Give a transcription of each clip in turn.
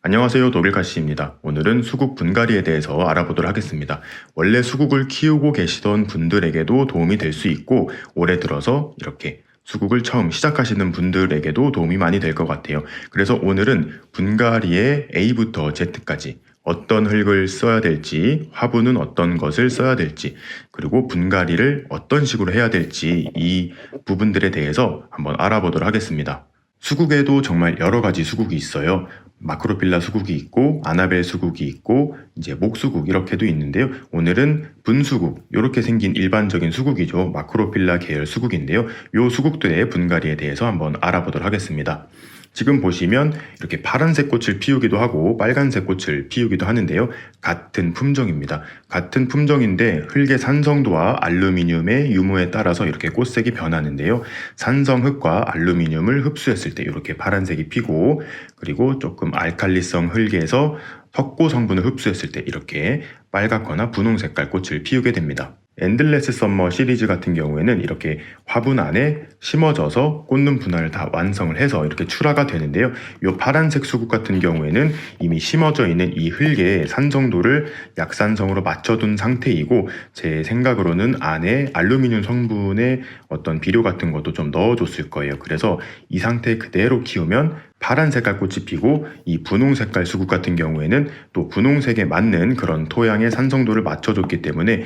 안녕하세요. 독일카시입니다. 오늘은 수국 분갈이에 대해서 알아보도록 하겠습니다. 원래 수국을 키우고 계시던 분들에게도 도움이 될 수 있고 올해 들어서 이렇게 수국을 처음 시작하시는 분들에게도 도움이 많이 될 것 같아요. 그래서 오늘은 분갈이의 A부터 Z까지 어떤 흙을 써야 될지, 화분은 어떤 것을 써야 될지, 그리고 분갈이를 어떤 식으로 해야 될지 이 부분들에 대해서 한번 알아보도록 하겠습니다. 수국에도 정말 여러 가지 수국이 있어요. 마크로필라 수국이 있고 아나벨 수국이 있고 이제 목수국 이렇게도 있는데요. 오늘은 분수국 이렇게 생긴 일반적인 수국이죠. 마크로필라 계열 수국인데요. 이 수국들의 분갈이에 대해서 한번 알아보도록 하겠습니다. 지금 보시면 이렇게 파란색 꽃을 피우기도 하고 빨간색 꽃을 피우기도 하는데요. 같은 품종입니다. 같은 품종인데 흙의 산성도와 알루미늄의 유무에 따라서 이렇게 꽃색이 변하는데요. 산성흙과 알루미늄을 흡수했을 때 이렇게 파란색이 피고, 그리고 조금 알칼리성 흙에서 석고 성분을 흡수했을 때 이렇게 빨갛거나 분홍 색깔 꽃을 피우게 됩니다. 엔들레스 썸머 시리즈 같은 경우에는 이렇게 화분 안에 심어져서 꽂는 분할을 다 완성을 해서 이렇게 출하가 되는데요. 이 파란색 수국 같은 경우에는 이미 심어져 있는 이 흙의 산성도를 약산성으로 맞춰둔 상태이고, 제 생각으로는 안에 알루미늄 성분의 어떤 비료 같은 것도 좀 넣어줬을 거예요. 그래서 이 상태 그대로 키우면 파란 색깔 꽃이 피고, 이 분홍 색깔 수국 같은 경우에는 또 분홍색에 맞는 그런 토양의 산성도를 맞춰줬기 때문에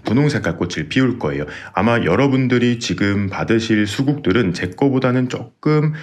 분홍 색깔 꽃을 피울 거예요. 아마 여러분들이 지금 받으실 수국들은 제 거보다는 조금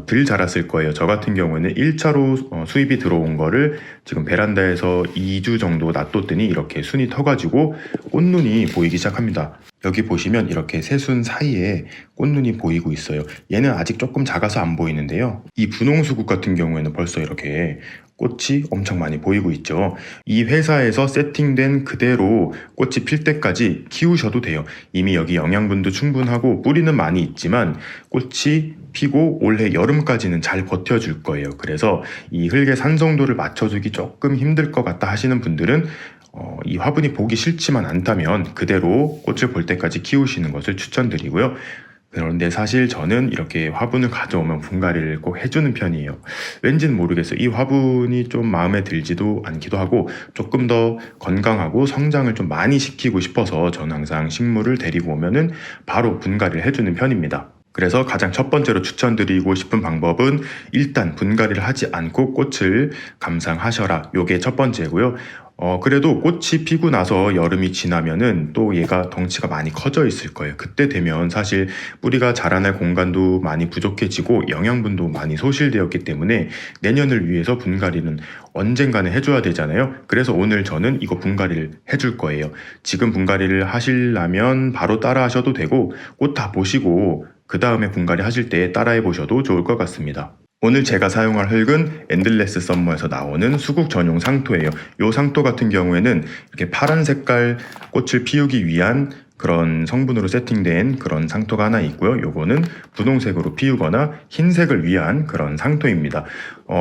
덜 자랐을 거예요. 저 같은 경우에는 1차로 수입이 들어온 거를 지금 베란다에서 2주 정도 놔뒀더니 이렇게 순이 터가지고 꽃눈이 보이기 시작합니다. 여기 보시면 이렇게 새순 사이에 꽃눈이 보이고 있어요. 얘는 아직 조금 작아서 안 보이는데요. 이 분홍수국 같은 경우에는 벌써 이렇게 꽃이 엄청 많이 보이고 있죠. 이 회사에서 세팅된 그대로 꽃이 필 때까지 키우셔도 돼요. 이미 여기 영양분도 충분하고 뿌리는 많이 있지만 꽃이 피고 올해 여름까지는 잘 버텨줄 거예요. 그래서 이 흙의 산성도를 맞춰주기 조금 힘들 것 같다 하시는 분들은 이 화분이 보기 싫지만 않다면 그대로 꽃을 볼 때까지 키우시는 것을 추천드리고요. 그런데 사실 저는 이렇게 화분을 가져오면 분갈이를 꼭 해주는 편이에요. 왠지는 모르겠어요. 이 화분이 좀 마음에 들지도 않기도 하고 조금 더 건강하고 성장을 좀 많이 시키고 싶어서 저는 항상 식물을 데리고 오면은 바로 분갈이를 해주는 편입니다. 그래서 가장 첫 번째로 추천드리고 싶은 방법은 일단 분갈이를 하지 않고 꽃을 감상하셔라. 요게 첫 번째고요. 그래도 꽃이 피고 나서 여름이 지나면은 또 얘가 덩치가 많이 커져 있을 거예요. 그때 되면 사실 뿌리가 자라날 공간도 많이 부족해지고 영양분도 많이 소실되었기 때문에 내년을 위해서 분갈이는 언젠가는 해줘야 되잖아요. 그래서 오늘 저는 이거 분갈이를 해줄 거예요. 지금 분갈이를 하시려면 바로 따라 하셔도 되고, 꽃 다 보시고 그 다음에 분갈이 하실 때 따라해 보셔도 좋을 것 같습니다. 오늘 제가 사용할 흙은 엔들레스 썸머에서 나오는 수국 전용 상토예요. 이 상토 같은 경우에는 이렇게 파란 색깔 꽃을 피우기 위한 그런 성분으로 세팅된 그런 상토가 하나 있고요. 요거는 분홍색으로 피우거나 흰색을 위한 그런 상토입니다.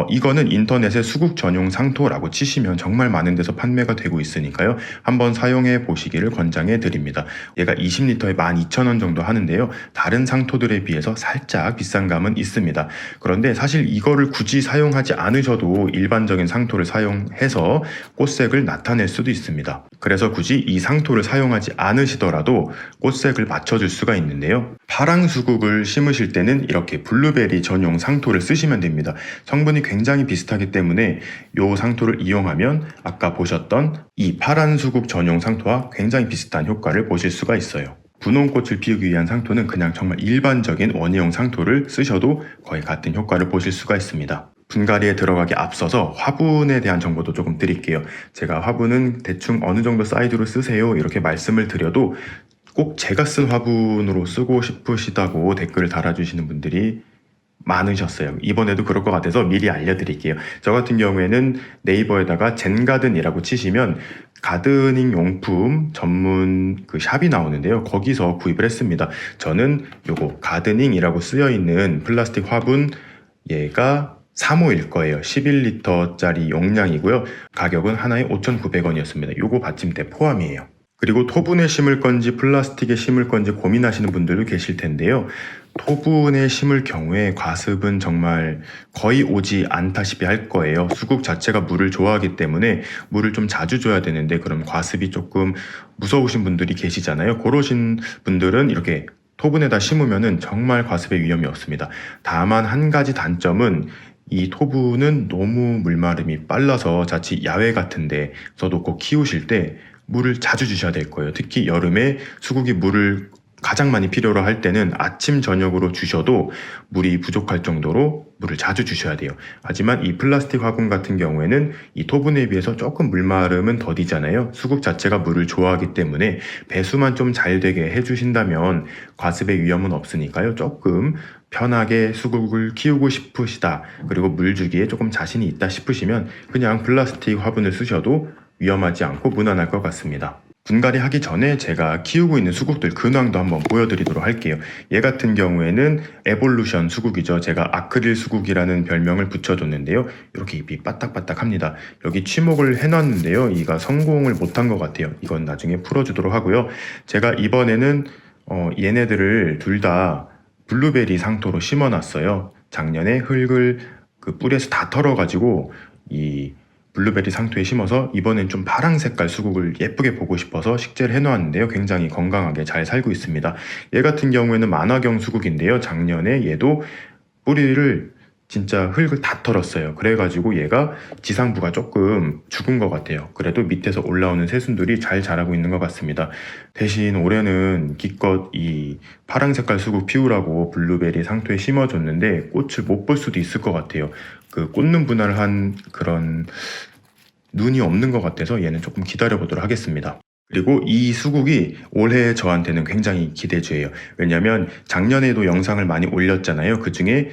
이거는 인터넷에 수국 전용 상토라고 치시면 정말 많은 데서 판매가 되고 있으니까요. 한번 사용해 보시기를 권장해 드립니다. 얘가 20리터에 12,000원 정도 하는데요. 다른 상토들에 비해서 살짝 비싼 감은 있습니다. 그런데 사실 이거를 굳이 사용하지 않으셔도 일반적인 상토를 사용해서 꽃색을 나타낼 수도 있습니다. 그래서 굳이 이 상토를 사용하지 않으시더라도 꽃색을 맞춰줄 수가 있는데요. 파랑 수국을 심으실 때는 이렇게 블루베리 전용 상토를 쓰시면 됩니다. 성분이 굉장히 비슷하기 때문에 이 상토를 이용하면 아까 보셨던 이 파란 수국 전용 상토와 굉장히 비슷한 효과를 보실 수가 있어요. 분홍꽃을 피우기 위한 상토는 그냥 정말 일반적인 원예용 상토를 쓰셔도 거의 같은 효과를 보실 수가 있습니다. 분갈이에 들어가기 앞서서 화분에 대한 정보도 조금 드릴게요. 제가 화분은 대충 어느 정도 사이즈로 쓰세요 이렇게 말씀을 드려도 꼭 제가 쓴 화분으로 쓰고 싶으시다고 댓글을 달아주시는 분들이 많으셨어요. 이번에도 그럴 것 같아서 미리 알려드릴게요. 저 같은 경우에는 네이버에다가 젠가든이라고 치시면 가드닝 용품 전문 그 샵이 나오는데요. 거기서 구입을 했습니다. 저는 요거 가드닝이라고 쓰여있는 플라스틱 화분, 얘가 3호일 거예요. 11리터짜리 용량이고요. 가격은 하나에 5,900원이었습니다. 요거 받침대 포함이에요. 그리고 토분에 심을 건지 플라스틱에 심을 건지 고민하시는 분들도 계실 텐데요. 토분에 심을 경우에 과습은 정말 거의 오지 않다시피 할 거예요. 수국 자체가 물을 좋아하기 때문에 물을 좀 자주 줘야 되는데, 그럼 과습이 조금 무서우신 분들이 계시잖아요. 그러신 분들은 이렇게 토분에다 심으면은 정말 과습의 위험이 없습니다. 다만 한 가지 단점은 이 토분은 너무 물마름이 빨라서 자칫 야외 같은 데서 놓고 키우실 때 물을 자주 주셔야 될 거예요. 특히 여름에 수국이 물을 가장 많이 필요로 할 때는 아침, 저녁으로 주셔도 물이 부족할 정도로 물을 자주 주셔야 돼요. 하지만 이 플라스틱 화분 같은 경우에는 이 토분에 비해서 조금 물마름은 더디잖아요. 수국 자체가 물을 좋아하기 때문에 배수만 좀 잘 되게 해주신다면 과습의 위험은 없으니까요. 조금 편하게 수국을 키우고 싶으시다, 그리고 물 주기에 조금 자신이 있다 싶으시면 그냥 플라스틱 화분을 쓰셔도 위험하지 않고 무난할 것 같습니다. 분갈이 하기 전에 제가 키우고 있는 수국들 근황도 한번 보여드리도록 할게요. 얘 같은 경우에는 에볼루션 수국이죠. 제가 아크릴 수국이라는 별명을 붙여줬는데요. 이렇게 잎이 빠딱빠딱합니다. 여기 취목을 해놨는데요. 이가 성공을 못한 것 같아요. 이건 나중에 풀어주도록 하고요. 제가 이번에는 얘네들을 둘 다 블루베리 상토로 심어놨어요. 작년에 흙을 그 뿌리에서 다 털어가지고 이 블루베리 상토에 심어서 이번엔 좀 파랑 색깔 수국을 예쁘게 보고 싶어서 식재를 해놓았는데요. 굉장히 건강하게 잘 살고 있습니다. 얘 같은 경우에는 만화경 수국인데요. 작년에 얘도 뿌리를 진짜 흙을 다 털었어요. 그래가지고 얘가 지상부가 조금 죽은 것 같아요. 그래도 밑에서 올라오는 새순들이 잘 자라고 있는 것 같습니다. 대신 올해는 기껏 이 파랑 색깔 수국 피우라고 블루베리 상토에 심어줬는데 꽃을 못 볼 수도 있을 것 같아요. 그 꽂는 분할을 한 그런 눈이 없는 것 같아서 얘는 조금 기다려보도록 하겠습니다. 그리고 이 수국이 올해 저한테는 굉장히 기대주예요. 왜냐면 작년에도 영상을 많이 올렸잖아요. 그 중에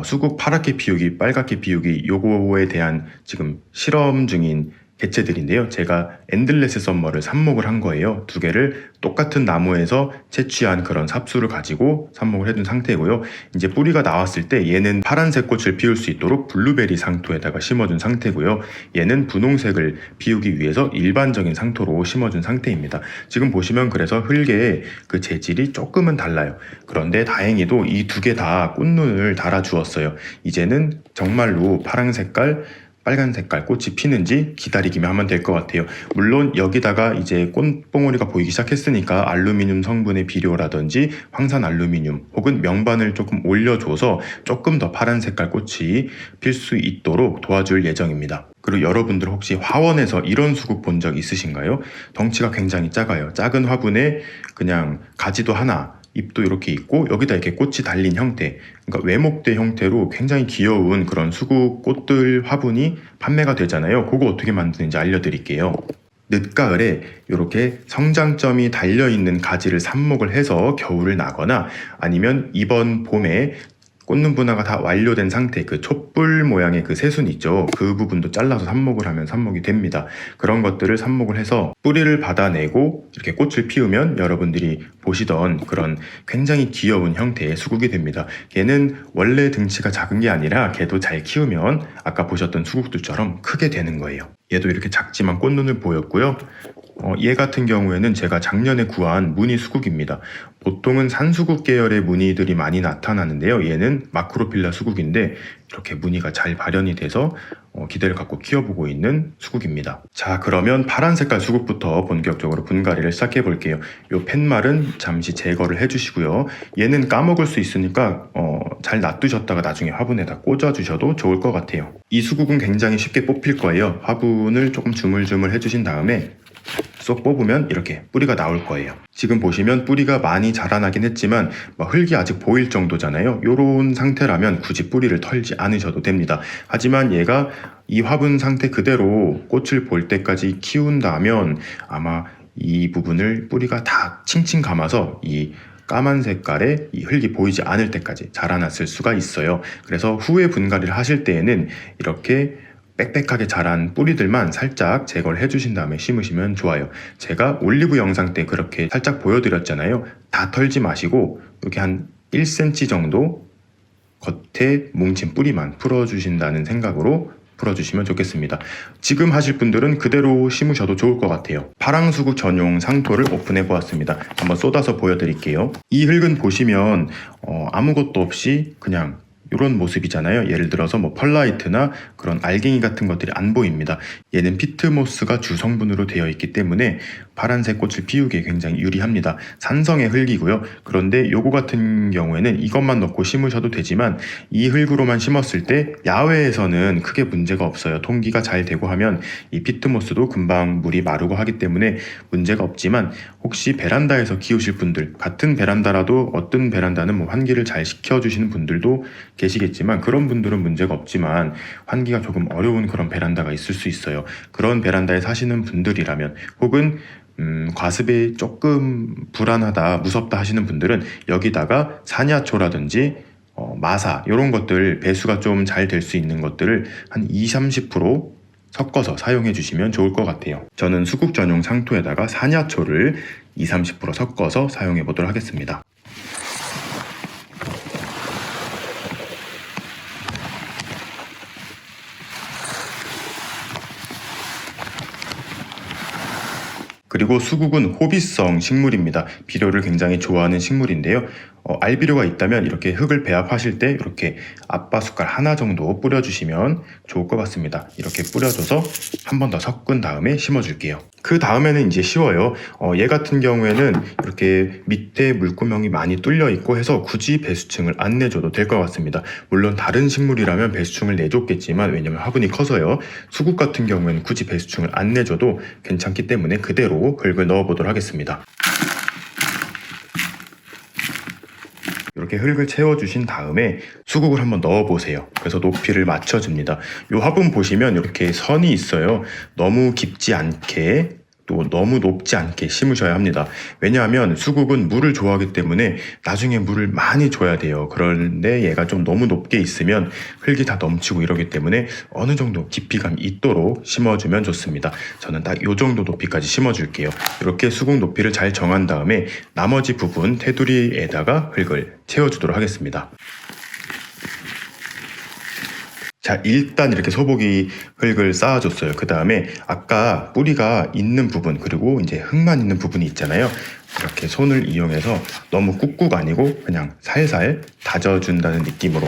수국 파랗게 피우기, 빨갛게 피우기, 요거에 대한 지금 실험 중인 개체들인데요. 제가 엔들레스 썸머를 삽목을 한 거예요. 두 개를 똑같은 나무에서 채취한 그런 삽수를 가지고 삽목을 해둔 상태고요. 이제 뿌리가 나왔을 때 얘는 파란색 꽃을 피울 수 있도록 블루베리 상토에다가 심어준 상태고요. 얘는 분홍색을 피우기 위해서 일반적인 상토로 심어준 상태입니다. 지금 보시면 그래서 흙의 그 재질이 조금은 달라요. 그런데 다행히도 이 두 개 다 꽃눈을 달아주었어요. 이제는 정말로 파란 색깔, 빨간 색깔 꽃이 피는지 기다리기만 하면 될 것 같아요. 물론 여기다가 이제 꽃봉오리가 보이기 시작했으니까 알루미늄 성분의 비료라든지 황산 알루미늄 혹은 명반을 조금 올려줘서 조금 더 파란 색깔 꽃이 필 수 있도록 도와줄 예정입니다. 그리고 여러분들 혹시 화원에서 이런 수국 본 적 있으신가요? 덩치가 굉장히 작아요. 작은 화분에 그냥 가지도 하나, 잎도 이렇게 있고 여기다 이렇게 꽃이 달린 형태, 그러니까 외목대 형태로 굉장히 귀여운 그런 수국 꽃들 화분이 판매가 되잖아요. 그거 어떻게 만드는지 알려드릴게요. 늦가을에 이렇게 성장점이 달려있는 가지를 삽목을 해서 겨울을 나거나, 아니면 이번 봄에 꽂는 분화가 다 완료된 상태, 그 촛불 모양의 그 새순 있죠. 그 부분도 잘라서 삽목을 하면 삽목이 됩니다. 그런 것들을 삽목을 해서 뿌리를 받아내고 이렇게 꽃을 피우면 여러분들이 보시던 그런 굉장히 귀여운 형태의 수국이 됩니다. 걔는 원래 등치가 작은 게 아니라 걔도 잘 키우면 아까 보셨던 수국들처럼 크게 되는 거예요. 얘도 이렇게 작지만 꽃눈을 보였고요. 얘 같은 경우에는 제가 작년에 구한 무늬 수국입니다. 보통은 산수국 계열의 무늬들이 많이 나타나는데요. 얘는 마크로필라 수국인데 이렇게 무늬가 잘 발현이 돼서 기대를 갖고 키워보고 있는 수국입니다. 자, 그러면 파란 색깔 수국부터 본격적으로 분갈이를 시작해 볼게요. 요 팻말은 잠시 제거를 해주시고요. 얘는 까먹을 수 있으니까 잘 놔두셨다가 나중에 화분에다 꽂아주셔도 좋을 것 같아요. 이 수국은 굉장히 쉽게 뽑힐 거예요. 화분을 조금 주물주물 해주신 다음에 쏙 뽑으면 이렇게 뿌리가 나올 거예요. 지금 보시면 뿌리가 많이 자라나긴 했지만 흙이 아직 보일 정도잖아요. 요런 상태라면 굳이 뿌리를 털지 않으셔도 됩니다. 하지만 얘가 이 화분 상태 그대로 꽃을 볼 때까지 키운다면 아마 이 부분을 뿌리가 다 칭칭 감아서 이 까만 색깔의 이 흙이 보이지 않을 때까지 자라났을 수가 있어요. 그래서 후에 분갈이를 하실 때에는 이렇게 빽빽하게 자란 뿌리들만 살짝 제거를 해주신 다음에 심으시면 좋아요. 제가 올리브 영상 때 그렇게 살짝 보여드렸잖아요. 다 털지 마시고 이렇게 한 1cm 정도 겉에 뭉친 뿌리만 풀어주신다는 생각으로 풀어주시면 좋겠습니다. 지금 하실 분들은 그대로 심으셔도 좋을 것 같아요. 파랑수국 전용 상토를 오픈해 보았습니다. 한번 쏟아서 보여드릴게요. 이 흙은 보시면 아무것도 없이 그냥 이런 모습이잖아요. 예를 들어서 뭐 펄라이트나 그런 알갱이 같은 것들이 안 보입니다. 얘는 피트모스가 주성분으로 되어 있기 때문에 파란색 꽃을 피우기에 굉장히 유리합니다. 산성의 흙이고요. 그런데 요거 같은 경우에는 이것만 넣고 심으셔도 되지만 이 흙으로만 심었을 때 야외에서는 크게 문제가 없어요. 통기가 잘 되고 하면 이 피트모스도 금방 물이 마르고 하기 때문에 문제가 없지만 혹시 베란다에서 키우실 분들, 같은 베란다라도 어떤 베란다는 뭐 환기를 잘 시켜주시는 분들도 계시겠지만 그런 분들은 문제가 없지만 환기가 조금 어려운 그런 베란다가 있을 수 있어요. 그런 베란다에 사시는 분들이라면 혹은 과습이 조금 불안하다, 무섭다 하시는 분들은 여기다가 사냐초라든지 마사 이런 것들 배수가 좀 잘 될 수 있는 것들을 한 20-30% 섞어서 사용해 주시면 좋을 것 같아요. 저는 수국 전용 상토에다가 사냐초를 20-30% 섞어서 사용해 보도록 하겠습니다. 그리고 수국은 호비성 식물입니다. 비료를 굉장히 좋아하는 식물인데요. 알비료가 있다면 이렇게 흙을 배합하실 때 이렇게 앞바숟갈 하나 정도 뿌려주시면 좋을 것 같습니다. 이렇게 뿌려줘서 한 번 더 섞은 다음에 심어줄게요. 그 다음에는 이제 쉬워요. 얘 같은 경우에는 이렇게 밑에 물구멍이 많이 뚫려 있고 해서 굳이 배수층을 안 내줘도 될 것 같습니다. 물론 다른 식물이라면 배수층을 내줬겠지만 왜냐면 화분이 커서요. 수국 같은 경우에는 굳이 배수층을 안 내줘도 괜찮기 때문에 그대로 흙을 넣어보도록 하겠습니다. 이렇게 흙을 채워주신 다음에 수국을 한번 넣어보세요. 그래서 높이를 맞춰줍니다. 이 화분 보시면 이렇게 선이 있어요. 너무 깊지 않게 또 너무 높지 않게 심으셔야 합니다. 왜냐하면 수국은 물을 좋아하기 때문에 나중에 물을 많이 줘야 돼요. 그런데 얘가 좀 너무 높게 있으면 흙이 다 넘치고 이러기 때문에 어느 정도 깊이감이 있도록 심어주면 좋습니다. 저는 딱 이 정도 높이까지 심어줄게요. 이렇게 수국 높이를 잘 정한 다음에 나머지 부분 테두리에다가 흙을 채워주도록 하겠습니다. 자, 일단 이렇게 소복이 흙을 쌓아줬어요. 그 다음에 아까 뿌리가 있는 부분 그리고 이제 흙만 있는 부분이 있잖아요. 이렇게 손을 이용해서 너무 꾹꾹 아니고 그냥 살살 다져준다는 느낌으로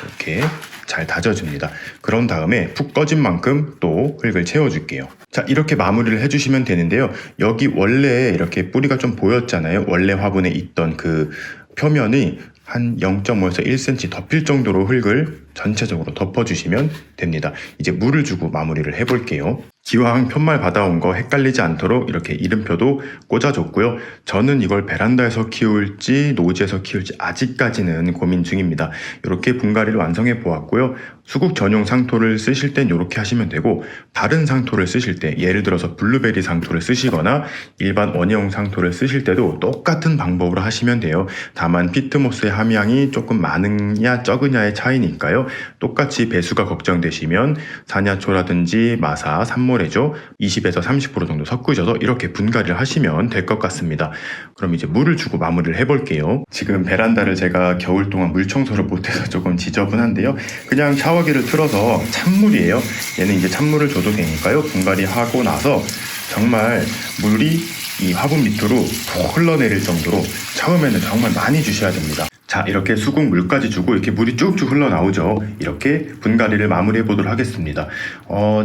이렇게 잘 다져줍니다. 그런 다음에 푹 꺼진 만큼 또 흙을 채워줄게요. 자, 이렇게 마무리를 해주시면 되는데요. 여기 원래 이렇게 뿌리가 좀 보였잖아요. 원래 화분에 있던 그 표면이 한 0.5에서 1cm 덮일 정도로 흙을 전체적으로 덮어주시면 됩니다. 이제 물을 주고 마무리를 해볼게요. 기왕 편말 받아온 거 헷갈리지 않도록 이렇게 이름표도 꽂아줬고요. 저는 이걸 베란다에서 키울지 노지에서 키울지 아직까지는 고민 중입니다. 이렇게 분갈이를 완성해 보았고요. 수국 전용 상토를 쓰실 땐 이렇게 하시면 되고 다른 상토를 쓰실 때 예를 들어서 블루베리 상토를 쓰시거나 일반 원형 상토를 쓰실 때도 똑같은 방법으로 하시면 돼요. 다만 피트모스의 함량이 조금 많으냐 적으냐의 차이니까요. 똑같이 배수가 걱정되시면 사냐초라든지 마사, 산모래조 20에서 30% 정도 섞으셔서 이렇게 분갈이를 하시면 될 것 같습니다. 그럼 이제 물을 주고 마무리를 해볼게요. 지금 베란다를 제가 겨울 동안 물 청소를 못해서 조금 지저분한데요. 그냥 샤워기를 틀어서 찬물이에요. 얘는 이제 찬물을 줘도 되니까요. 분갈이 하고 나서 정말 물이 이 화분 밑으로 푹 흘러내릴 정도로 처음에는 정말 많이 주셔야 됩니다. 자, 이렇게 수국 물까지 주고 이렇게 물이 쭉쭉 흘러나오죠. 이렇게 분갈이를 마무리해 보도록 하겠습니다.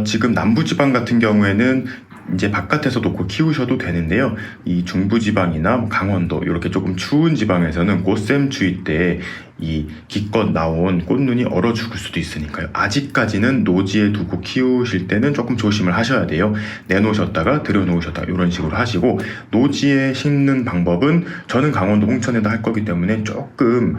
지금 남부지방 같은 경우에는 이제 바깥에서 놓고 키우셔도 되는데요. 이 중부지방이나 강원도 이렇게 조금 추운 지방에서는 꽃샘추위 때 이 기껏 나온 꽃눈이 얼어 죽을 수도 있으니까요. 아직까지는 노지에 두고 키우실 때는 조금 조심을 하셔야 돼요. 내놓으셨다가 들여놓으셨다가 이런 식으로 하시고 노지에 심는 방법은 저는 강원도 홍천에다 할 거기 때문에 조금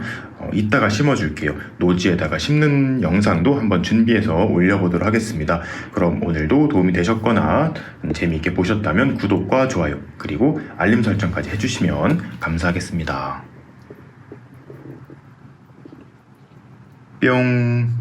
이따가 심어줄게요. 노지에다가 심는 영상도 한번 준비해서 올려보도록 하겠습니다. 그럼 오늘도 도움이 되셨거나 재미있게 보셨다면 구독과 좋아요 그리고 알림 설정까지 해주시면 감사하겠습니다. 뿅.